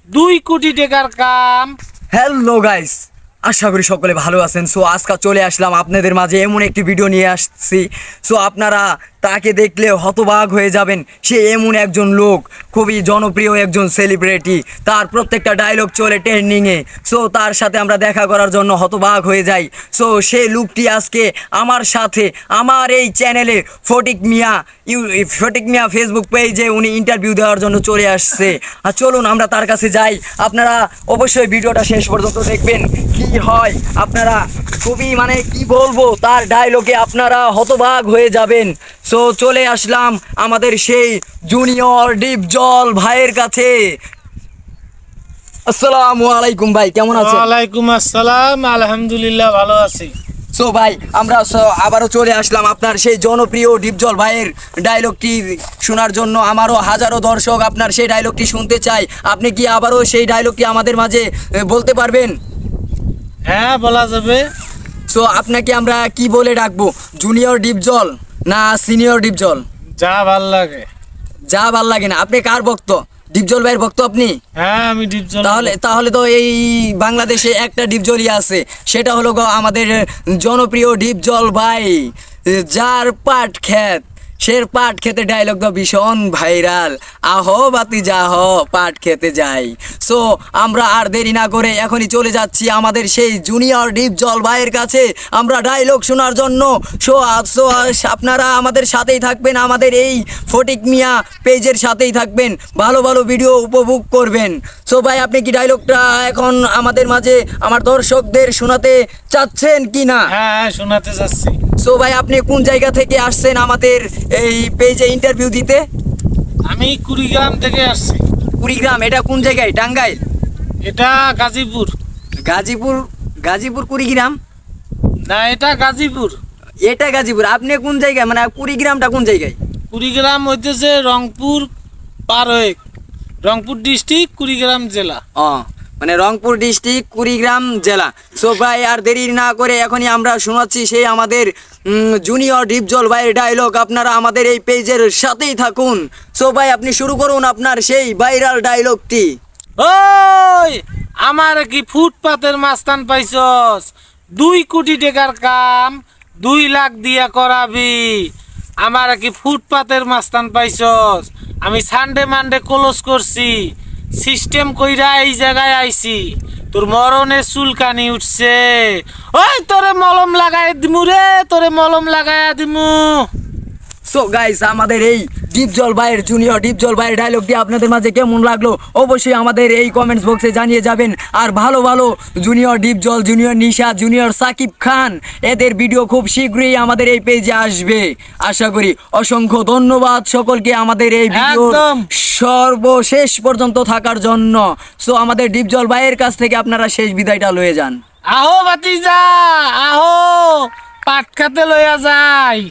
2 কোটি টাকার কাম। Hello guys, আশা করি সকলে ভালো আছেন। সো আজকে চলে আসলাম আপনাদের মাঝে, এমন একটি ভিডিও নিয়ে আসছি। সো আপনারা তাকে দেখলে হতবাক হয়ে যাবেন। সে এমন একজন লোক, খুবই জনপ্রিয় একজন সেলিব্রিটি। তার প্রত্যেকটা ডায়লগ চলে ট্রেন্ডিংয়ে। সো তার সাথে আমরা দেখা করার জন্য হতবাক হয়ে যাই। সো সেই লোকটি আজকে আমার সাথে আমার এই চ্যানেলে ফটিক মিয়া ফেসবুক পেজে উনি ইন্টারভিউ দেওয়ার জন্য চলে আসছে। আর চলুন আমরা তার কাছে যাই। আপনারা অবশ্যই ভিডিওটা শেষ পর্যন্ত দেখবেন, কি হয় আপনারা খুবই কি বলবো, তার ডায়লগে আপনারা হতবাক হয়ে যাবেন। সো চলে আসলাম আমাদের সেই জুনিয়র ডিপজল ভাইয়ের কাছে। আসসালামু আলাইকুম ভাই, কেমন আছেন? ওয়ালাইকুম আসসালাম, আলহামদুলিল্লাহ ভালো আছি। সো ভাই আমরা আবারও চলে আসলাম আপনার সেই জনপ্রিয় ডিপজল ভাইয়ের ডায়লগটি শোনার জন্য। আমারও হাজারো দর্শক আপনার সেই ডায়লগটি শুনতে চায়। আপনি কি আবারও সেই ডায়লগটি আমাদের মাঝে বলতে পারবেন? হ্যাঁ, বলা যাবে। সো আপনাকে আমরা কি বলে ডাকবো, জুনিয়র ডিপজল না সিনিয়র ডিপজল? যা ভাল লাগে। যা ভাল লাগে না। আপনি কার ভক্ত? ডিপজল ভাইয়ের ভক্ত আপনি? হ্যাঁ, আমি ডিপজল। তাহলে তো এই বাংলাদেশে একটা ডিপজলই আছে, সেটা হলো আমাদের জনপ্রিয় ডিপজল ভাই, যার পাট খেতে ডায়লগ তো ভীষণ ভাইরাল। আহো বাতি যাহ পাট খেতে যাই। সো আমরা আর দেরি না করে এখনই চলে যাচ্ছি আমাদের সেই জুনিয়র ডিপজল ভাইয়ের কাছে আমরা ডায়লগ শোনার জন্য। সো আপনারা আমাদের সাথেই থাকবেন, আমাদের এই ফটিক মিয়া পেজের সাথেই থাকবেন, ভালো ভালো ভিডিও উপভোগ করবেন। সো ভাই আপনি কি ডায়লগটা এখন আমাদের মাঝে আমার দর্শকদের শোনাতে চাচ্ছেন কি না? হ্যাঁ, শোনাতে চাচ্ছি। সো ভাই আপনি কোন জায়গা থেকে আসছেন আমাদের এই পেজে ইন্টারভিউ দিতে? আমি কুড়িগ্রাম থেকে আসছি। কুড়িগ্রাম, এটা কোন জায়গায়? টাঙ্গাইল? এটা গাজীপুর। গাজীপুর কুড়িগ্রাম? না, এটা গাজীপুর। এটা গাজীপুর। আপনি কোন জায়গায়, কুড়িগ্রামটা কোন জায়গায়? কুড়িগ্রাম হইতেছে রংপুর পার হয়ে, রংপুর ডিস্ট্রিক্ট, কুড়িগ্রাম জেলা। রংপুর ডিস্ট্রিক্ট, কুড়িগ্রাম জেলা। সো ভাই আর দেরি না করে এখনই আমরা শোনাচ্ছি সেই আমাদের জুনিয়র ডিপজল ভাইয়ের ডায়লগ। আপনারা আমাদের এই পেজের সাথেই থাকুন। সো ভাই আপনি শুরু করুন আপনার সেই ভাইরাল ডায়লগটি। ওই, আমার কি ফুটপাতের মাস্তান পাইছস? 2 কোটি টাকার কাম 2 লাখ দিয়া করাবি। আমার কি ফুটপাতের মাস্তান পাইছস? আমি সানডে মানডে ক্লোজ করছি, সিস্টেম কইরা এই জায়গায় আইছি। তোর মরণের চুলকানি উঠছে। ওই তোরে মলম লাগাই দিমু রে, তোরে মলম লাগাইয়া দিমু। সো গাইস আমাদের এই ডিপজল ভাইয়ের জুনিয়র ডিপজল ভাইয়ের ডায়লগটি আপনাদের মাঝে কেমন লাগলো অবশ্যই আমাদের এই কমেন্টস বক্সে জানিয়ে যাবেন। আর ভালো ভালো জুনিয়র ডিপজল, জুনিয়র নিশা, জুনিয়র সাকিব খান এদের ভিডিও খুব শীঘ্রই আমাদের এই পেজে আসবে আশা করি। অসংখ্য ধন্যবাদ সকলকে আমাদের এই ভিডিও সর্বশেষ পর্যন্ত থাকার জন্য। সো আমাদের ডিপজল ভাইয়ের কাছ থেকে আপনারা শেষ বিদায়টা লয়ে যান। আহো বাতিজা, আহো পাট খাতে লইয়া যাই।